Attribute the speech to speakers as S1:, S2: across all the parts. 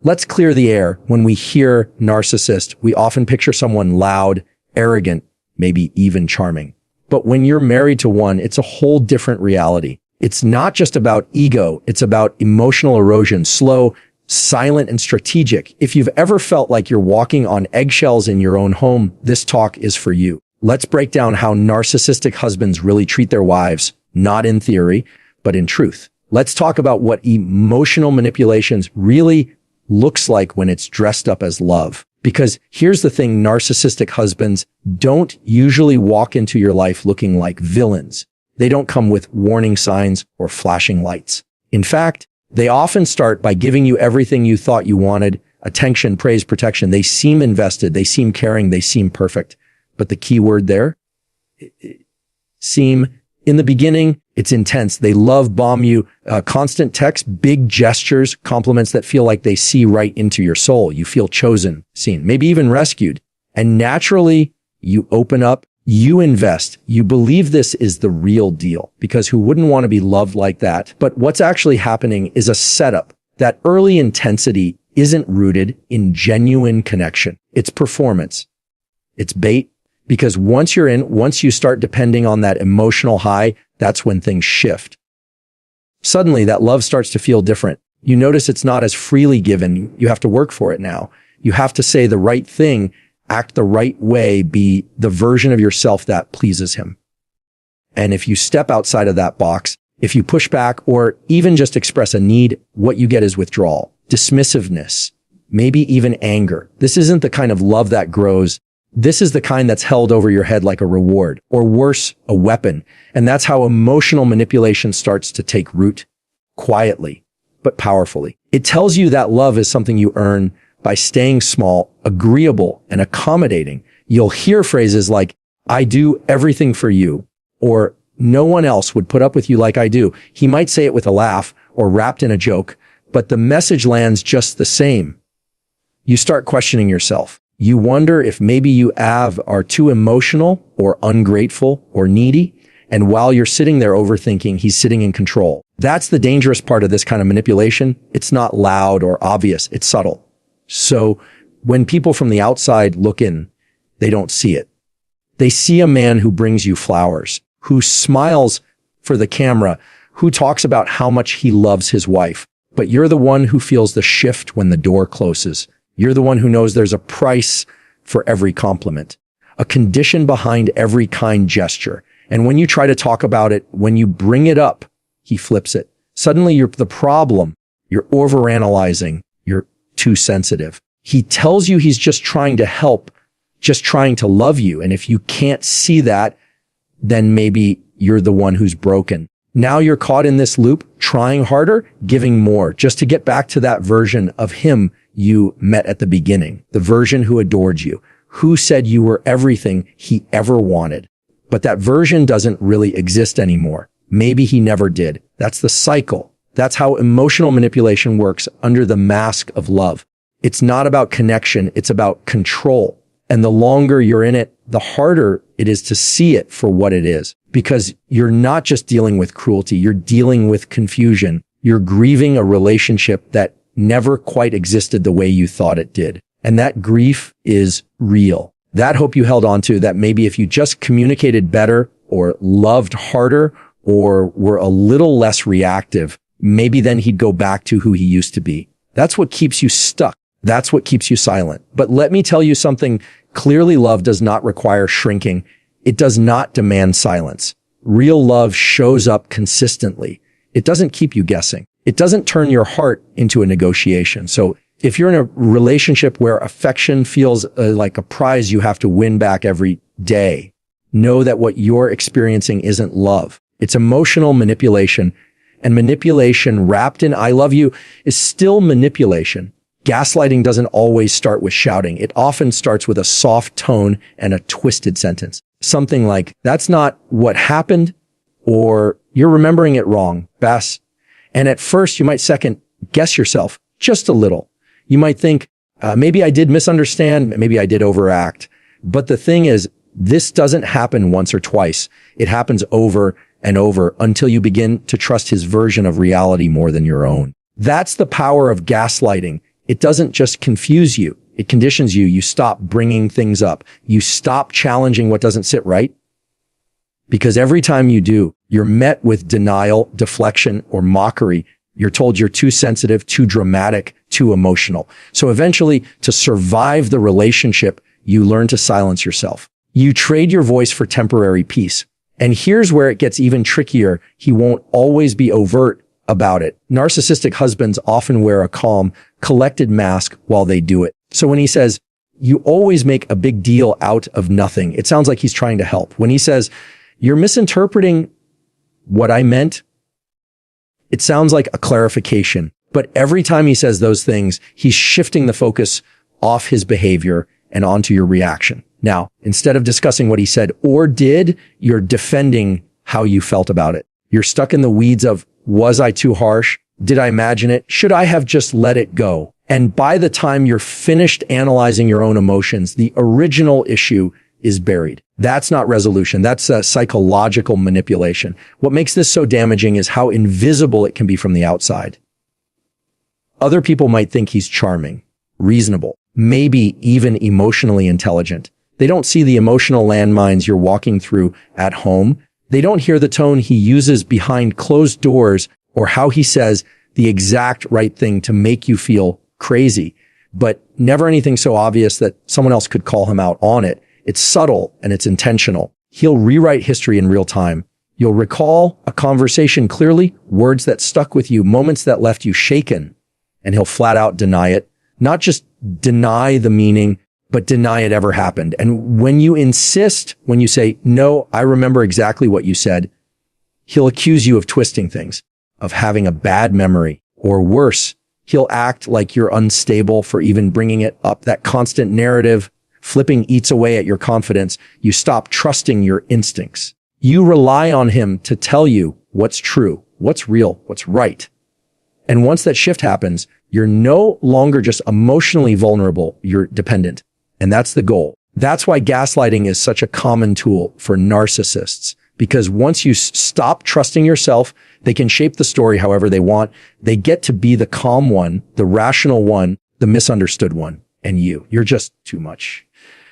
S1: Let's clear the air. When we hear narcissist, we often picture someone loud, arrogant, maybe even charming. But when you're married to one, it's a whole different reality. It's not just about ego. It's about emotional erosion, slow, silent, and strategic. If you've ever felt like you're walking on eggshells in your own home, this talk is for you. Let's break down how narcissistic husbands really treat their wives, not in theory, but in truth. Let's talk about what emotional manipulations really looks like when it's dressed up as love. Because here's the thing, narcissistic husbands don't usually walk into your life looking like villains. They don't come with warning signs or flashing lights. In fact, they often start by giving you everything you thought you wanted: attention, praise, protection. They seem invested, they seem caring, they seem perfect. But the key word there, seem. In the beginning, it's intense. They love bomb you, constant text, big gestures, compliments that feel like they see right into your soul. You feel chosen, seen, maybe even rescued. And naturally, you open up, you invest, you believe this is the real deal, because who wouldn't want to be loved like that? But what's actually happening is a setup. That early intensity isn't rooted in genuine connection. It's performance. It's bait. Because once you're in, once you start depending on that emotional high, that's when things shift. Suddenly, that love starts to feel different. You notice it's not as freely given. You have to work for it now. You have to say the right thing, act the right way, be the version of yourself that pleases him. And if you step outside of that box, if you push back or even just express a need, what you get is withdrawal, dismissiveness, maybe even anger. This isn't the kind of love that grows. This is the kind that's held over your head like a reward, or worse, a weapon. And that's how emotional manipulation starts to take root, quietly, but powerfully. It tells you that love is something you earn by staying small, agreeable, and accommodating. You'll hear phrases like, "I do everything for you," or "No one else would put up with you like I do." He might say it with a laugh or wrapped in a joke, but the message lands just the same. You start questioning yourself. You wonder if maybe you are too emotional or ungrateful or needy. And while you're sitting there overthinking, he's sitting in control. That's the dangerous part of this kind of manipulation. It's not loud or obvious. It's subtle. So when people from the outside look in, they don't see it. They see a man who brings you flowers, who smiles for the camera, who talks about how much he loves his wife. But you're the one who feels the shift when the door closes. You're the one who knows there's a price for every compliment, a condition behind every kind gesture. And when you try to talk about it, when you bring it up, he flips it. Suddenly you're the problem. You're overanalyzing. You're too sensitive. He tells you he's just trying to help, just trying to love you. And if you can't see that, then maybe you're the one who's broken. Now you're caught in this loop, trying harder, giving more, just to get back to that version of him you met at the beginning, the version who adored you, who said you were everything he ever wanted. But that version doesn't really exist anymore. Maybe he never did. That's the cycle. That's how emotional manipulation works under the mask of love. It's not about connection. It's about control. And the longer you're in it, the harder it is to see it for what it is. Because you're not just dealing with cruelty. You're dealing with confusion. You're grieving a relationship that never quite existed the way you thought it did. And that grief is real. That hope you held on to, that maybe if you just communicated better or loved harder or were a little less reactive, maybe then he'd go back to who he used to be. That's what keeps you stuck. That's what keeps you silent. But let me tell you something. Clearly, love does not require shrinking. It does not demand silence. Real love shows up consistently. It doesn't keep you guessing. It doesn't turn your heart into a negotiation. So if you're in a relationship where affection feels like a prize you have to win back every day, know that what you're experiencing isn't love. It's emotional manipulation. And manipulation wrapped in "I love you" is still manipulation. Gaslighting doesn't always start with shouting. It often starts with a soft tone and a twisted sentence. Something like, "That's not what happened," or "You're remembering it wrong, Bass." And at first, you might second guess yourself just a little. You might think, maybe I did misunderstand, maybe I did overact. But the thing is, this doesn't happen once or twice. It happens over and over until you begin to trust his version of reality more than your own. That's the power of gaslighting. it doesn't just confuse you. It conditions you. You stop bringing things up. You stop challenging what doesn't sit right. Because every time you do, you're met with denial, deflection, or mockery. You're told you're too sensitive, too dramatic, too emotional. So eventually, to survive the relationship, you learn to silence yourself. You trade your voice for temporary peace. And here's where it gets even trickier. He won't always be overt about it. Narcissistic husbands often wear a calm, collected mask while they do it. So when he says, you always make a big deal out of nothing, it sounds like he's trying to help. When he says, you're misinterpreting what I meant, it sounds like a clarification. But every time he says those things, he's shifting the focus off his behavior and onto your reaction. Now, instead of discussing what he said or did, you're defending how you felt about it. You're stuck in the weeds of, was I too harsh? Did I imagine it? Should I have just let it go? And by the time you're finished analyzing your own emotions, the original issue is buried. That's not resolution. That's a psychological manipulation. What makes this so damaging is how invisible it can be from the outside. Other people might think he's charming, reasonable, maybe even emotionally intelligent. They don't see the emotional landmines you're walking through at home. They don't hear the tone he uses behind closed doors or how he says the exact right thing to make you feel crazy, but never anything so obvious that someone else could call him out on it. It's subtle and it's intentional. He'll rewrite history in real time. You'll recall a conversation clearly, words that stuck with you, moments that left you shaken, and he'll flat out deny it. Not just deny the meaning, but deny it ever happened. And when you insist, when you say, no, I remember exactly what you said, he'll accuse you of twisting things, of having a bad memory, or worse, he'll act like you're unstable for even bringing it up. That constant narrative flipping eats away at your confidence. You stop trusting your instincts. You rely on him to tell you what's true, what's real, what's right. And once that shift happens, you're no longer just emotionally vulnerable, you're dependent. And that's the goal. That's why gaslighting is such a common tool for narcissists. Because once you stop trusting yourself, they can shape the story however they want. They get to be the calm one, the rational one, the misunderstood one. And you're just too much.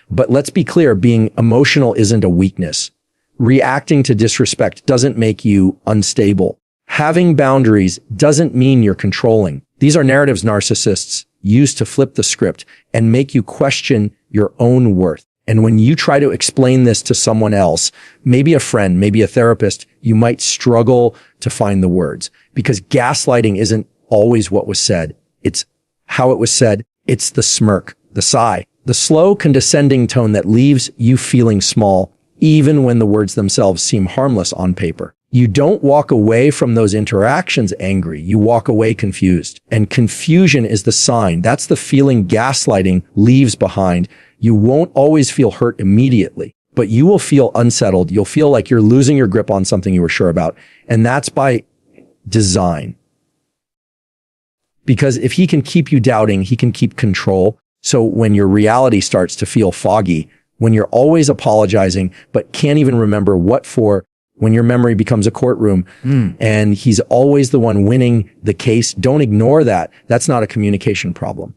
S1: But let's be clear, being emotional isn't a weakness. Reacting to disrespect doesn't make you unstable. Having boundaries doesn't mean you're controlling. These are narratives narcissists use to flip the script and make you question your own worth. And when you try to explain this to someone else, maybe a friend, maybe a therapist, you might struggle to find the words, because gaslighting isn't always what was said. It's how it was said. It's the smirk, the sigh, the slow condescending tone that leaves you feeling small, even when the words themselves seem harmless on paper. You don't walk away from those interactions angry. You walk away confused. And confusion is the sign. That's the feeling gaslighting leaves behind. You won't always feel hurt immediately, but you will feel unsettled. You'll feel like you're losing your grip on something you were sure about. And that's by design. Because if he can keep you doubting, he can keep control. So when your reality starts to feel foggy, when you're always apologizing, but can't even remember what for, when your memory becomes a courtroom and he's always the one winning the case, don't ignore that. That's not a communication problem.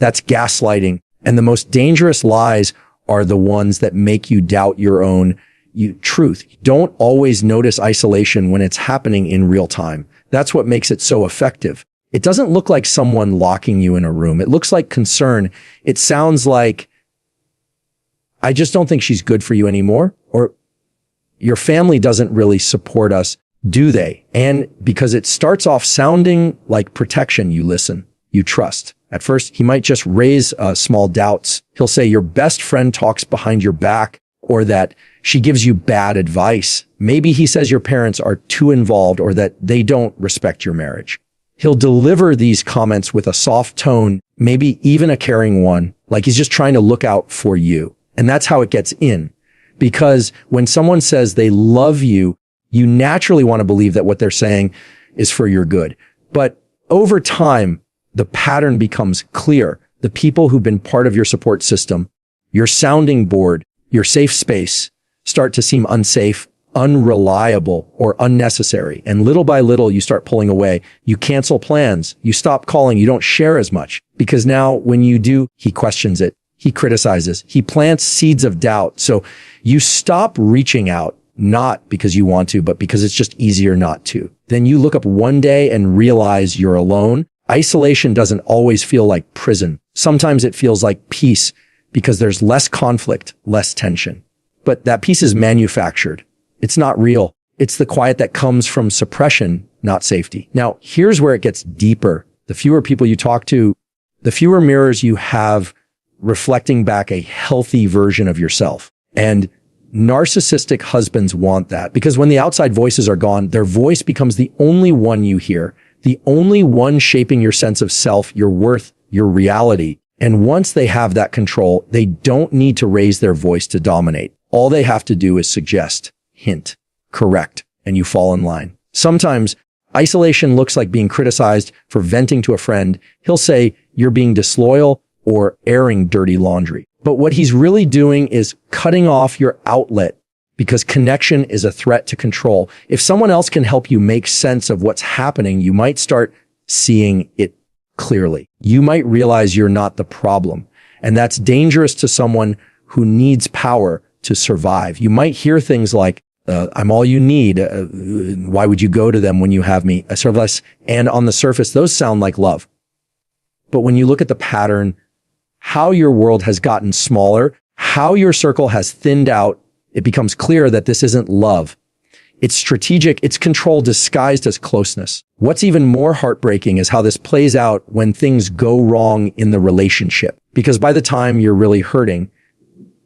S1: That's gaslighting. And the most dangerous lies are the ones that make you doubt your own truth. Don't always notice isolation when it's happening in real time. That's what makes it so effective. It doesn't look like someone locking you in a room. It looks like concern. It sounds like, I just don't think she's good for you anymore. Or your family doesn't really support us, do they? And because it starts off sounding like protection, you listen, you trust. At first, he might just raise small doubts. He'll say your best friend talks behind your back, or that she gives you bad advice. Maybe he says your parents are too involved, or that they don't respect your marriage. He'll deliver these comments with a soft tone, maybe even a caring one, like he's just trying to look out for you. And that's how it gets in. Because when someone says they love you, you naturally want to believe that what they're saying is for your good. But over time, the pattern becomes clear. The people who've been part of your support system, your sounding board, your safe space, start to seem unsafe, unreliable or unnecessary. And little by little, you start pulling away. You cancel plans. You stop calling. You don't share as much because now when you do, he questions it. He criticizes. He plants seeds of doubt. So you stop reaching out, not because you want to, but because it's just easier not to. Then you look up one day and realize you're alone. Isolation doesn't always feel like prison. Sometimes it feels like peace because there's less conflict, less tension. But that peace is manufactured. It's not real. It's the quiet that comes from suppression, not safety. Now, here's where it gets deeper. The fewer people you talk to, the fewer mirrors you have reflecting back a healthy version of yourself. And narcissistic husbands want that because when the outside voices are gone, their voice becomes the only one you hear, the only one shaping your sense of self, your worth, your reality. And once they have that control, they don't need to raise their voice to dominate. All they have to do is suggest, hint, correct, and you fall in line. Sometimes isolation looks like being criticized for venting to a friend. He'll say you're being disloyal or airing dirty laundry. But what he's really doing is cutting off your outlet because connection is a threat to control. If someone else can help you make sense of what's happening, you might start seeing it clearly. You might realize you're not the problem. And that's dangerous to someone who needs power to survive. You might hear things like, I'm all you need. Why would you go to them when you have me? Sort of less. And on the surface, those sound like love. But when you look at the pattern, how your world has gotten smaller, how your circle has thinned out, it becomes clear that this isn't love. It's strategic. It's control disguised as closeness. What's even more heartbreaking is how this plays out when things go wrong in the relationship. Because by the time you're really hurting,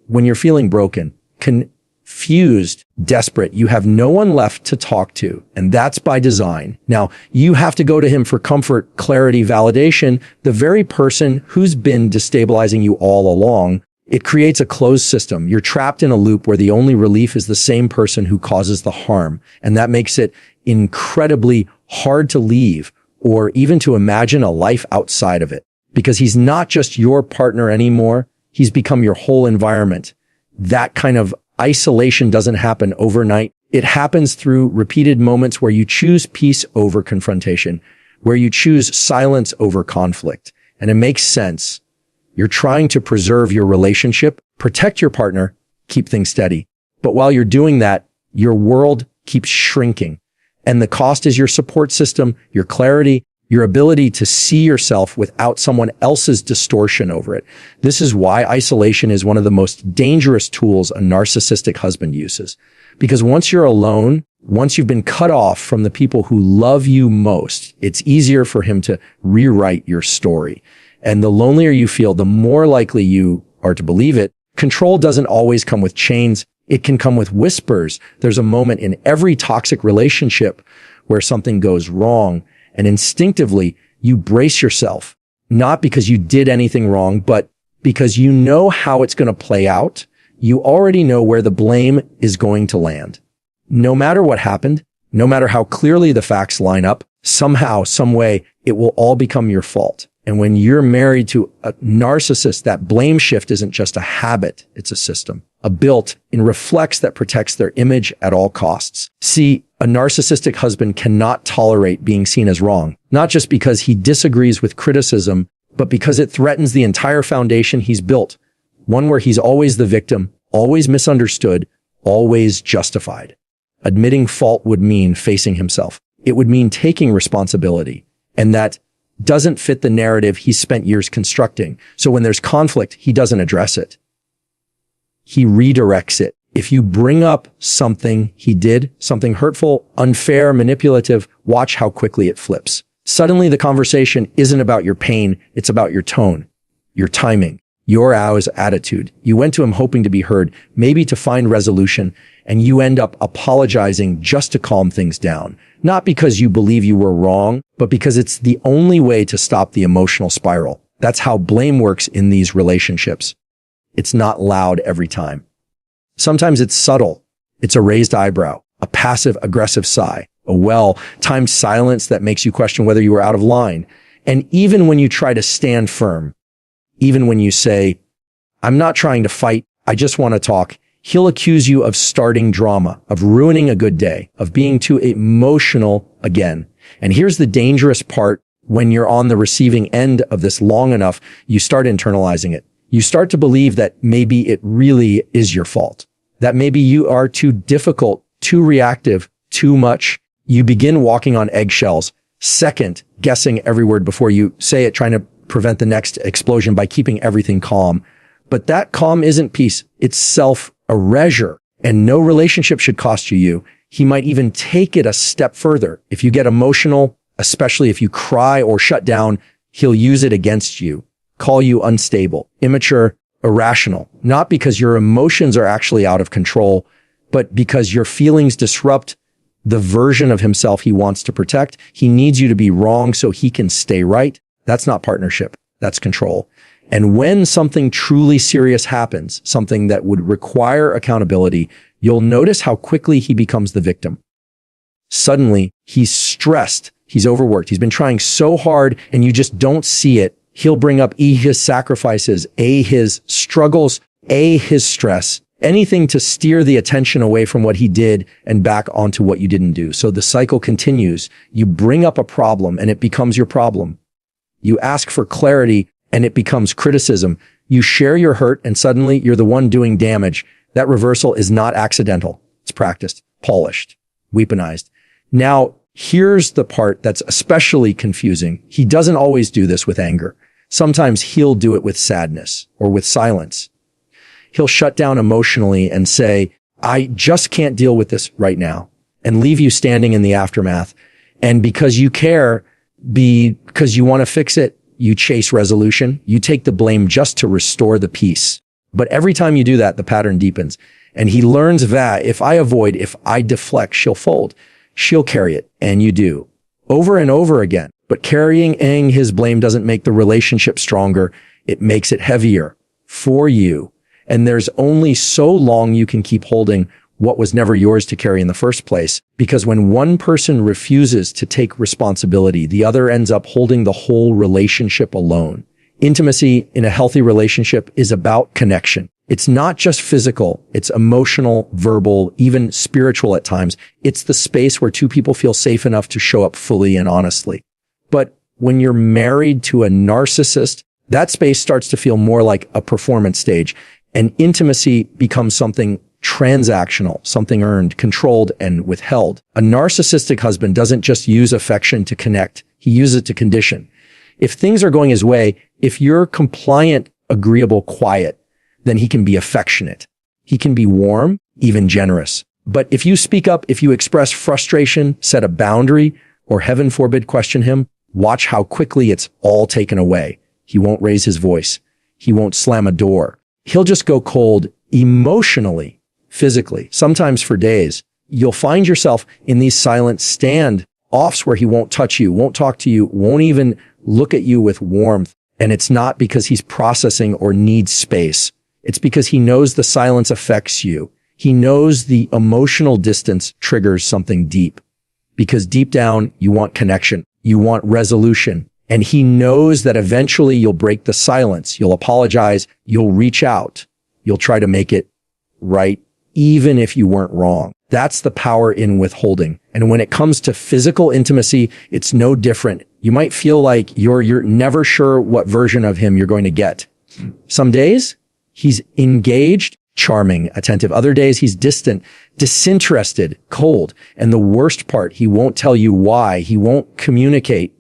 S1: when you're feeling broken, confused, desperate, you have no one left to talk to. And that's by design. Now, you have to go to him for comfort, clarity, validation, the very person who's been destabilizing you all along. It creates a closed system. You're trapped in a loop where the only relief is the same person who causes the harm. And that makes it incredibly hard to leave or even to imagine a life outside of it. Because he's not just your partner anymore. He's become your whole environment. That kind of isolation doesn't happen overnight. It happens through repeated moments where you choose peace over confrontation, where you choose silence over conflict. And it makes sense. You're trying to preserve your relationship, protect your partner, keep things steady. But while you're doing that, your world keeps shrinking. And the cost is your support system, your clarity, your ability to see yourself without someone else's distortion over it. This is why isolation is one of the most dangerous tools a narcissistic husband uses. Because once you're alone, once you've been cut off from the people who love you most, it's easier for him to rewrite your story. And the lonelier you feel, the more likely you are to believe it. Control doesn't always come with chains. It can come with whispers. There's a moment in every toxic relationship where something goes wrong. And instinctively, you brace yourself, not because you did anything wrong, but because you know how it's going to play out. You already know where the blame is going to land. No matter what happened, no matter how clearly the facts line up, somehow, some way, it will all become your fault. And when you're married to a narcissist, that blame shift isn't just a habit, it's a system, a built-in reflex that protects their image at all costs. See, a narcissistic husband cannot tolerate being seen as wrong, not just because he disagrees with criticism, but because it threatens the entire foundation he's built, one where he's always the victim, always misunderstood, always justified. Admitting fault would mean facing himself. It would mean taking responsibility, and that doesn't fit the narrative he's spent years constructing. So when there's conflict, he doesn't address it. He redirects it. If you bring up something he did, something hurtful, unfair, manipulative, watch how quickly it flips. Suddenly the conversation isn't about your pain, it's about your tone, your timing, your attitude. You went to him hoping to be heard, maybe to find resolution, and you end up apologizing just to calm things down. Not because you believe you were wrong, but because it's the only way to stop the emotional spiral. That's how blame works in these relationships. It's not loud every time. Sometimes it's subtle. It's a raised eyebrow, a passive-aggressive sigh, a well-timed silence that makes you question whether you were out of line. And even when you try to stand firm, even when you say, I'm not trying to fight, I just want to talk, He'll accuse you of starting drama, of ruining a good day, of being too emotional again. And here's the dangerous part. When you're on the receiving end of this long enough, you start internalizing it. You start to believe that maybe it really is your fault, that maybe you are too difficult, too reactive, too much. You begin walking on eggshells, second, guessing every word before you say it, trying to prevent the next explosion by keeping everything calm. But that calm isn't peace. It's self-erasure. And no relationship should cost you. He might even take it a step further. If you get emotional, especially if you cry or shut down, he'll use it against you, call you unstable, immature, irrational, not because your emotions are actually out of control, but because your feelings disrupt the version of himself he wants to protect. He needs you to be wrong so he can stay right. That's not partnership. That's control. And when something truly serious happens, something that would require accountability, you'll notice how quickly he becomes the victim. Suddenly, he's stressed. He's overworked. He's been trying so hard and you just don't see it. He'll bring up his sacrifices, his struggles, his stress, anything to steer the attention away from what he did and back onto what you didn't do. So the cycle continues. You bring up a problem and it becomes your problem. You ask for clarity and it becomes criticism. You share your hurt and suddenly you're the one doing damage. That reversal is not accidental. It's practiced, polished, weaponized. Now, here's the part that's especially confusing. He doesn't always do this with anger. Sometimes he'll do it with sadness or with silence. He'll shut down emotionally and say, I just can't deal with this right now, and leave you standing in the aftermath. And because you care, because you want to fix it, you chase resolution. You take the blame just to restore the peace. But every time you do that, the pattern deepens. And he learns that if I avoid, if I deflect, she'll fold. She'll carry it. And you do. Over and over again. But carrying his blame doesn't make the relationship stronger. It makes it heavier for you. And there's only so long you can keep holding what was never yours to carry in the first place. Because when one person refuses to take responsibility, the other ends up holding the whole relationship alone. Intimacy in a healthy relationship is about connection. It's not just physical. It's emotional, verbal, even spiritual at times. It's the space where two people feel safe enough to show up fully and honestly. But when you're married to a narcissist, that space starts to feel more like a performance stage, and intimacy becomes something transactional, something earned, controlled, and withheld. A narcissistic husband doesn't just use affection to connect. He uses it to condition. If things are going his way, if you're compliant, agreeable, quiet, then he can be affectionate. He can be warm, even generous. But if you speak up, if you express frustration, set a boundary, or heaven forbid, question him, watch how quickly it's all taken away. He won't raise his voice. He won't slam a door. He'll just go cold emotionally, physically, sometimes for days. You'll find yourself in these silent stand-offs where he won't touch you, won't talk to you, won't even look at you with warmth. And it's not because he's processing or needs space. It's because he knows the silence affects you. He knows the emotional distance triggers something deep. Because deep down, you want connection. You want resolution. And he knows that eventually you'll break the silence. You'll apologize. You'll reach out. You'll try to make it right, even if you weren't wrong. That's the power in withholding. And when it comes to physical intimacy, it's no different. You might feel like you're never sure what version of him you're going to get. Some days he's engaged, charming, attentive. Other days he's distant, disinterested, cold. And the worst part, he won't tell you why. He won't communicate.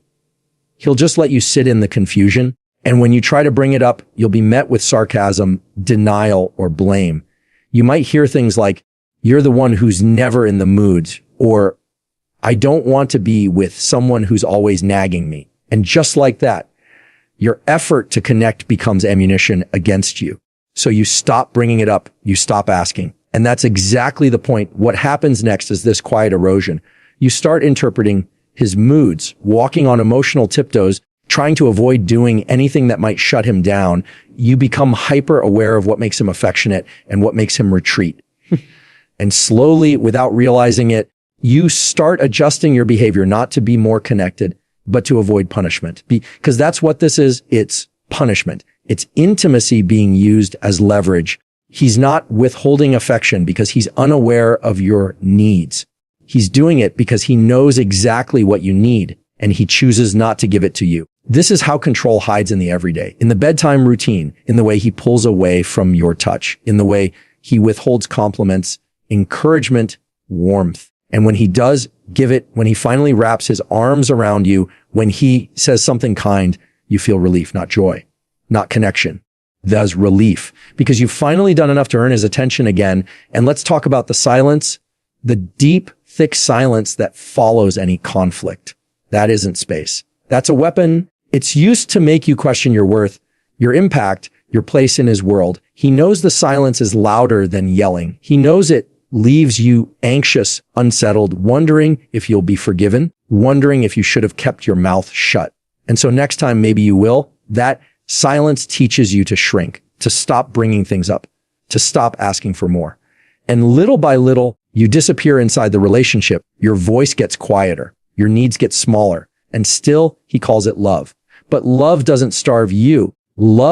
S1: He'll just let you sit in the confusion. And when you try to bring it up, you'll be met with sarcasm, denial, or blame. You might hear things like, "You're the one who's never in the mood," or "I don't want to be with someone who's always nagging me." And just like that, your effort to connect becomes ammunition against you. So you stop bringing it up. You stop asking. And that's exactly the point. What happens next is this quiet erosion. You start interpreting his moods, walking on emotional tiptoes, trying to avoid doing anything that might shut him down. You become hyper aware of what makes him affectionate and what makes him retreat. And slowly, without realizing it, you start adjusting your behavior, not to be more connected, but to avoid punishment. Because that's what this is. It's punishment. It's intimacy being used as leverage. He's not withholding affection because he's unaware of your needs. He's doing it because he knows exactly what you need, and he chooses not to give it to you. This is how control hides in the everyday, in the bedtime routine, in the way he pulls away from your touch, in the way he withholds compliments, encouragement, warmth. And when he does give it, when he finally wraps his arms around you, when he says something kind, you feel relief, not joy, not connection. There's relief because you've finally done enough to earn his attention again. And let's talk about the silence, the deep, thick silence that follows any conflict. That isn't space. That's a weapon. It's used to make you question your worth, your impact, your place in his world. He knows the silence is louder than yelling. He knows it leaves you anxious, unsettled, wondering if you'll be forgiven, wondering if you should have kept your mouth shut. And so next time, maybe you will. That silence teaches you to shrink, to stop bringing things up, to stop asking for more. And little by little, you disappear inside the relationship. Your voice gets quieter. Your needs get smaller. And still, he calls it love. But love doesn't starve you. Love